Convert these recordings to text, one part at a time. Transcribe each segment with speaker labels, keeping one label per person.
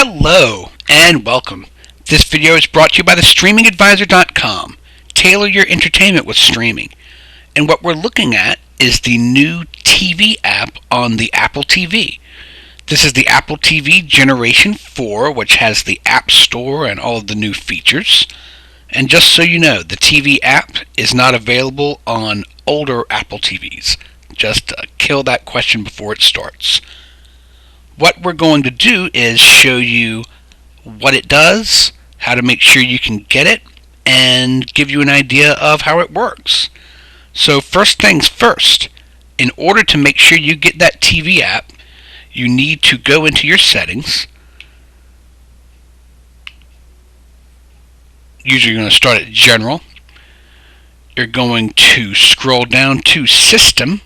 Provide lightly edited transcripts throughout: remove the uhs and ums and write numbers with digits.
Speaker 1: Hello and welcome. This video is brought to you by thestreamingadvisor.com. Tailor your entertainment with streaming. And what we're looking at is the new TV app on the Apple TV. This is the Apple TV Generation 4, which has the App Store and all of the new features. And just so you know, the TV app is not available on older Apple TVs. Just kill that question before it starts. What we're going to do is show you what it does, how to make sure you can get it, and give you an idea of how it works. So first things first, in order to make sure you get that TV app, you need to go into your settings. Usually you're going to start at General. You're going to scroll down to System.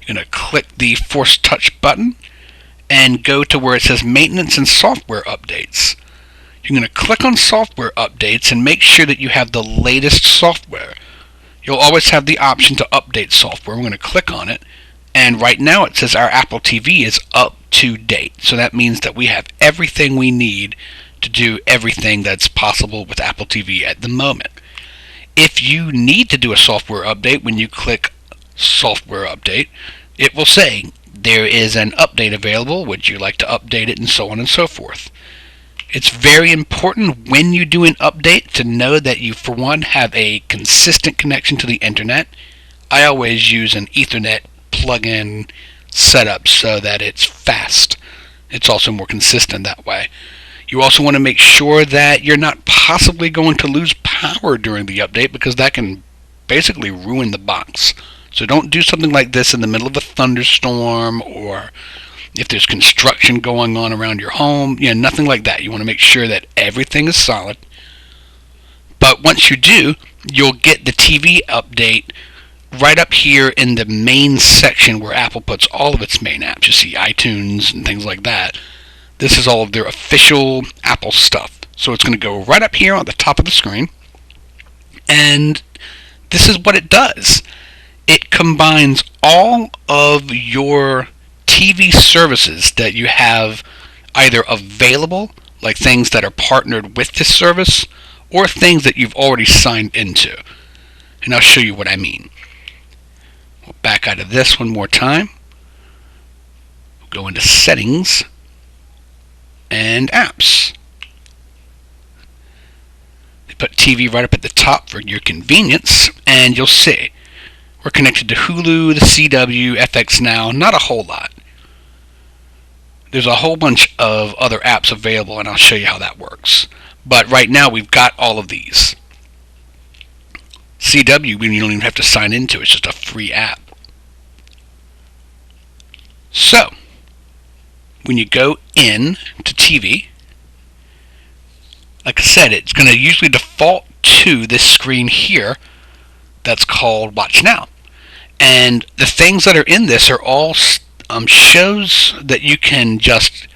Speaker 1: You're going to click the Force Touch button and go to where it says Maintenance and Software Updates. You're going to click on Software Updates and make sure that you have the latest software. You'll always have the option to update software. We're going to click on it, and right now it says our Apple TV is up to date. So that means that we have everything we need to do everything that's possible with Apple TV at the moment. If you need to do a software update, when you click Software Update, it will say there is an update available, would you like to update it, and so on and so forth. It's very important when you do an update to know that you, for one, have a consistent connection to the internet. I always use an Ethernet plug-in setup so that it's fast. It's also more consistent that way. You also want to make sure that you're not possibly going to lose power during the update, because that can basically ruin the box. So don't do something like this in the middle of a thunderstorm, or if there's construction going on around your home. Nothing like that. You want to make sure that everything is solid. But once you do, you'll get the TV update right up here in the main section where Apple puts all of its main apps. You see iTunes and things like that. This is all of their official Apple stuff. So it's going to go right up here on the top of the screen. And this is what it does. It combines all of your TV services that you have either available, like things that are partnered with this service, or things that you've already signed into. And I'll show you what I mean. We'll back out of this one more time. We'll go into Settings and Apps. They put TV right up at the top for your convenience, and you'll see we're connected to Hulu, the CW, FX Now, not a whole lot. There's a whole bunch of other apps available, and I'll show you how that works. But right now we've got all of these. CW, you don't even have to sign into. It's just a free app. So, when you go in to TV, like I said, it's going to usually default to this screen here that's called Watch Now. And the things that are in this are all shows that you can just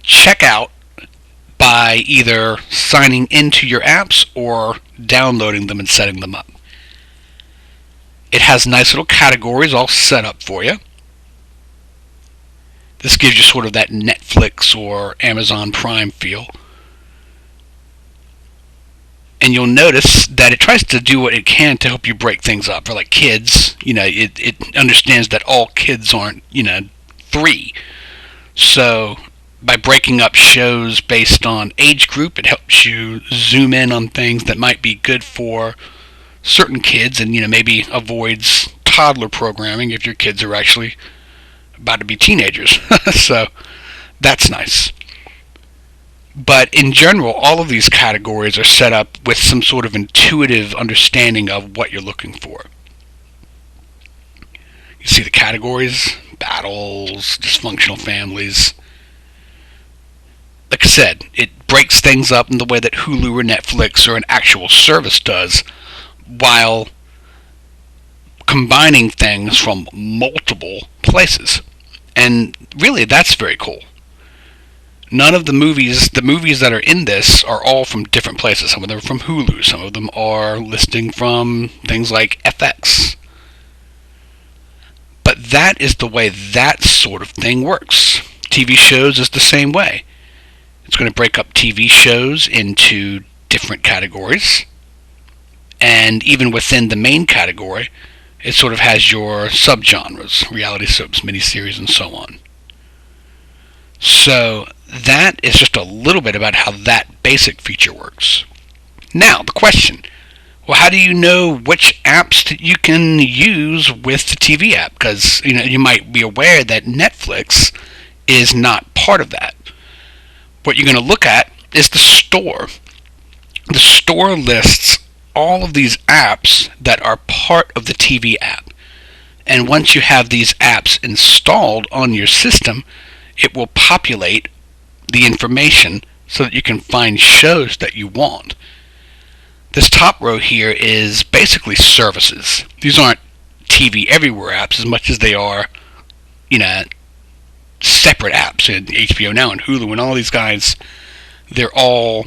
Speaker 1: check out by either signing into your apps or downloading them and setting them up. It has nice little categories all set up for you. This gives you sort of that Netflix or Amazon Prime feel. And you'll notice that it tries to do what it can to help you break things up. For like kids, it understands that all kids aren't, 3. So by breaking up shows based on age group, it helps you zoom in on things that might be good for certain kids, and maybe avoids toddler programming if your kids are actually about to be teenagers. So that's nice. But in general, all of these categories are set up with some sort of intuitive understanding of what you're looking for. You see the categories: battles, dysfunctional families. Like I said, it breaks things up in the way that Hulu or Netflix or an actual service does, while combining things from multiple places. And really, that's very cool. None of the movies that are in this are all from different places. Some of them are from Hulu. Some of them are listing from things like FX. But that is the way that sort of thing works. TV shows is the same way. It's going to break up TV shows into different categories. And even within the main category, it sort of has your subgenres, reality soaps, miniseries, and so on. So that is just a little bit about how that basic feature works. Now, the question, well, how do you know which apps that you can use with the TV app? Because you might be aware that Netflix is not part of that. What you're going to look at is the store. The store lists all of these apps that are part of the TV app. And once you have these apps installed on your system, it will populate the information so that you can find shows that you want. This top row here is basically services. These aren't TV Everywhere apps as much as they are, separate apps. And HBO Now and Hulu and all these guys, they're all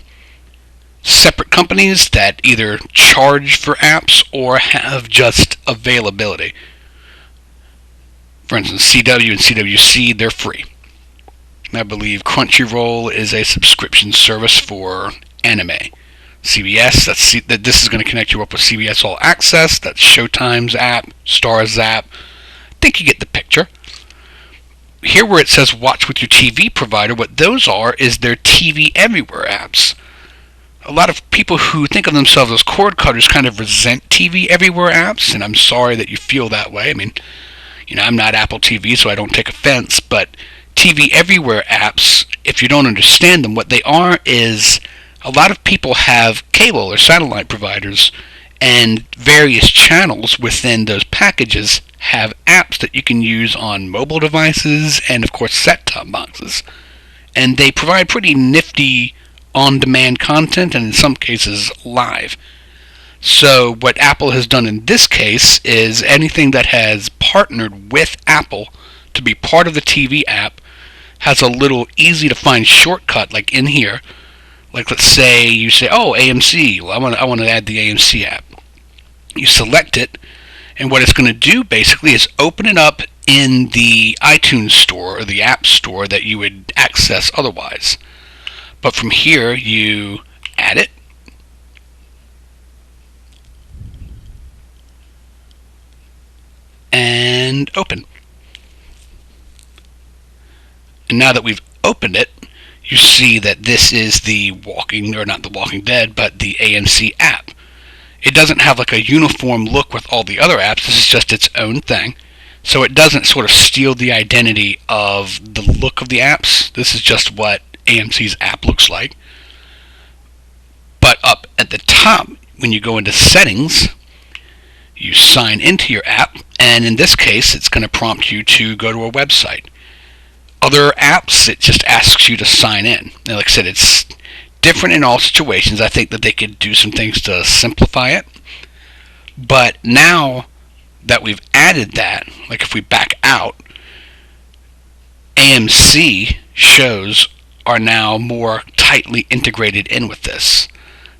Speaker 1: separate companies that either charge for apps or have just availability. For instance, CW and CWC, they're free. I believe Crunchyroll is a subscription service for anime. CBS, this is going to connect you up with CBS All Access. That's Showtime's app, Starz app. I think you get the picture. Here where it says watch with your TV provider, what those are is their TV Everywhere apps. A lot of people who think of themselves as cord cutters kind of resent TV Everywhere apps, and I'm sorry that you feel that way. I mean, I'm not Apple TV, so I don't take offense, but TV Everywhere apps, if you don't understand them, what they are is a lot of people have cable or satellite providers, and various channels within those packages have apps that you can use on mobile devices and, of course, set-top boxes. And they provide pretty nifty on-demand content, and in some cases, live. So what Apple has done in this case is anything that has partnered with Apple to be part of the TV app has a little easy-to-find shortcut, like in here. Like, let's say you say, oh, AMC. Well, I want to add the AMC app. You select it, and what it's going to do basically is open it up in the iTunes store or the App Store that you would access otherwise. But from here, you add it, and open. And now that we've opened it, you see that this is the not the Walking Dead, but the AMC app. It doesn't have like a uniform look with all the other apps. This is just its own thing. So it doesn't sort of steal the identity of the look of the apps. This is just what AMC's app looks like. But up at the top, when you go into settings, you sign into your app, and in this case, it's going to prompt you to go to a website. Other apps, it just asks you to sign in. And like I said, it's different in all situations. I think that they could do some things to simplify it. But now that we've added that, like if we back out, AMC shows are now more tightly integrated in with this.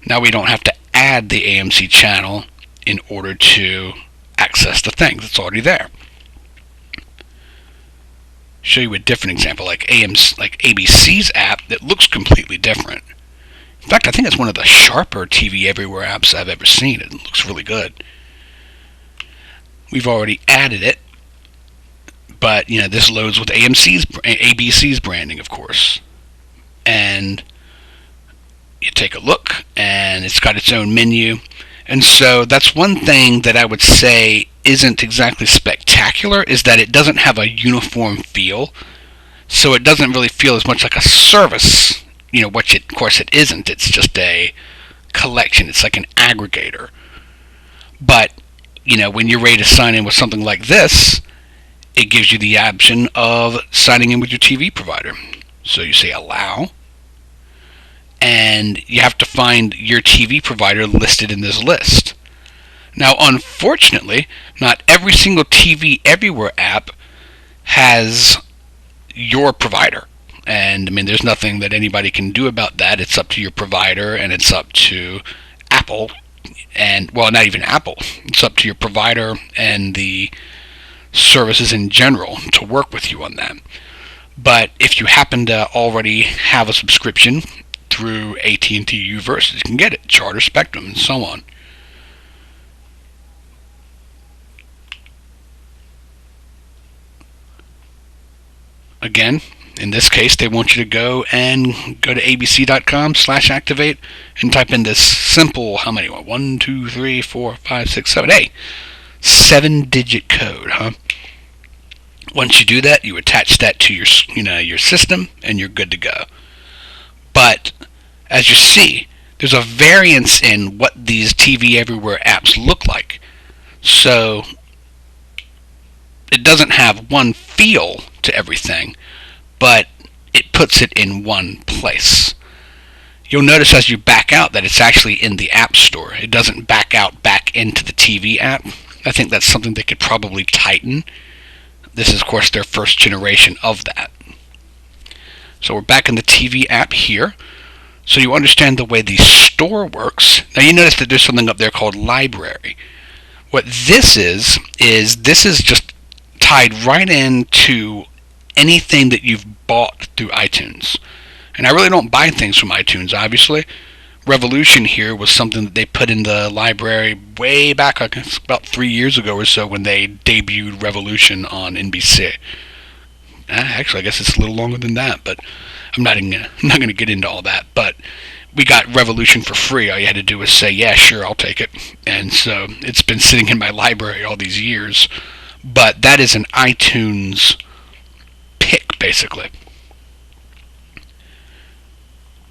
Speaker 1: Now we don't have to add the AMC channel in order to access the things. It's already there. Show you a different example, like ABC's app that looks completely different. In fact, I think it's one of the sharper TV Everywhere apps I've ever seen. It looks really good. We've already added it, but this loads with ABC's branding, of course. And you take a look, and it's got its own menu. And so that's one thing that I would say isn't exactly spectacular, is that it doesn't have a uniform feel. So it doesn't really feel as much like a service, which of course it isn't. It's just a collection. It's like an aggregator. But, when you're ready to sign in with something like this, it gives you the option of signing in with your TV provider. So you say allow, and you have to find your TV provider listed in this list. Now, unfortunately, not every single TV Everywhere app has your provider. And, there's nothing that anybody can do about that. It's up to your provider, and it's up to Apple. And, well, not even Apple. It's up to your provider and the services in general to work with you on that. But if you happen to already have a subscription through AT&T UVerse, you can get it, Charter, Spectrum, and so on. Again, in this case, they want you to go to abc.com/activate and type in this simple, how many? 1, 2, 3, 4, 5, 6, 7, 8. 7-digit code, huh? Once you do that, you attach that to your system, and you're good to go. But as you see, there's a variance in what these TV Everywhere apps look like. So it doesn't have one feel to everything, but it puts it in one place. You'll notice as you back out that it's actually in the App Store. It doesn't back out back into the TV app. I think that's something they could probably tighten. This is, of course, their first generation of that. So we're back in the TV app here. So you understand the way the store works. Now you notice that there's something up there called library. What this is this is just tied right into anything that you've bought through iTunes. And I really don't buy things from iTunes, obviously. Revolution here was something that they put in the library way back, I guess, about 3 years ago or so, when they debuted Revolution on NBC. Actually, I guess it's a little longer than that, but I'm not going to get into all that. But we got Revolution for free. All you had to do was say, yeah, sure, I'll take it. And so it's been sitting in my library all these years. But that is an iTunes pick, basically.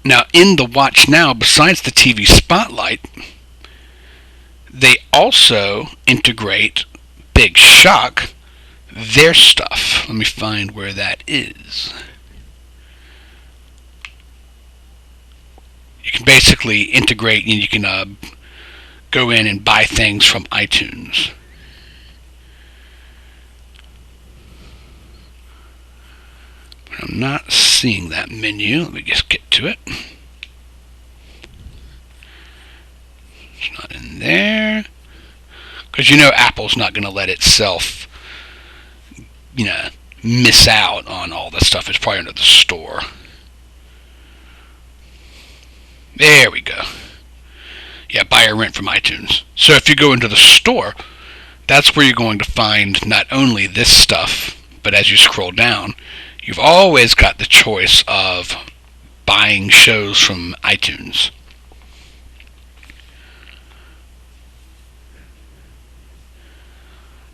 Speaker 1: Now, in the Watch Now, besides the TV Spotlight, they also integrate, big shock, their stuff. Let me find where that is. You can basically integrate, and you can go in and buy things from iTunes. I'm not seeing that menu. Let me just get to it. It's not in there. Because Apple's not going to let itself, miss out on all this stuff. It's probably under the store. There we go. Yeah, buy or rent from iTunes. So if you go into the store, that's where you're going to find not only this stuff, but as you scroll down, you've always got the choice of buying shows from iTunes.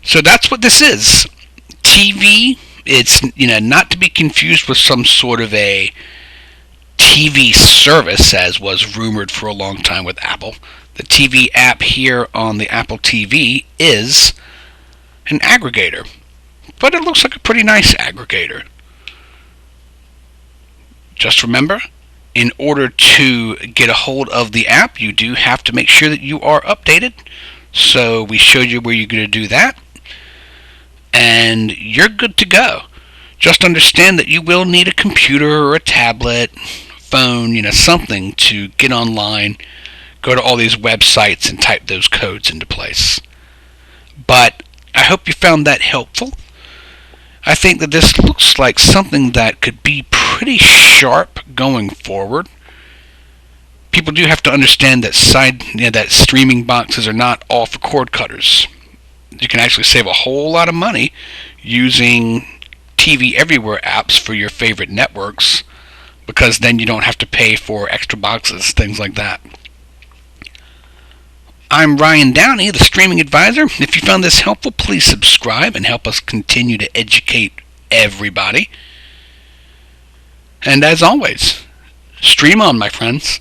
Speaker 1: So that's what this is. TV, it's not to be confused with some sort of a TV service, as was rumored for a long time with Apple. The TV app here on the Apple TV is an aggregator, but it looks like a pretty nice aggregator. Just remember, in order to get a hold of the app, you do have to make sure that you are updated. So we showed you where you're going to do that, and you're good to go. Just understand that you will need a computer or a tablet, phone, something to get online, go to all these websites and type those codes into place. But I hope you found that helpful. I think that this looks like something that could be pretty sharp going forward. People do have to understand that that streaming boxes are not all for cord cutters. You can actually save a whole lot of money using TV Everywhere apps for your favorite networks, because then you don't have to pay for extra boxes, things like that. I'm Ryan Downey, the Streaming Advisor. If you found this helpful, please subscribe and help us continue to educate everybody. And as always, stream on, my friends.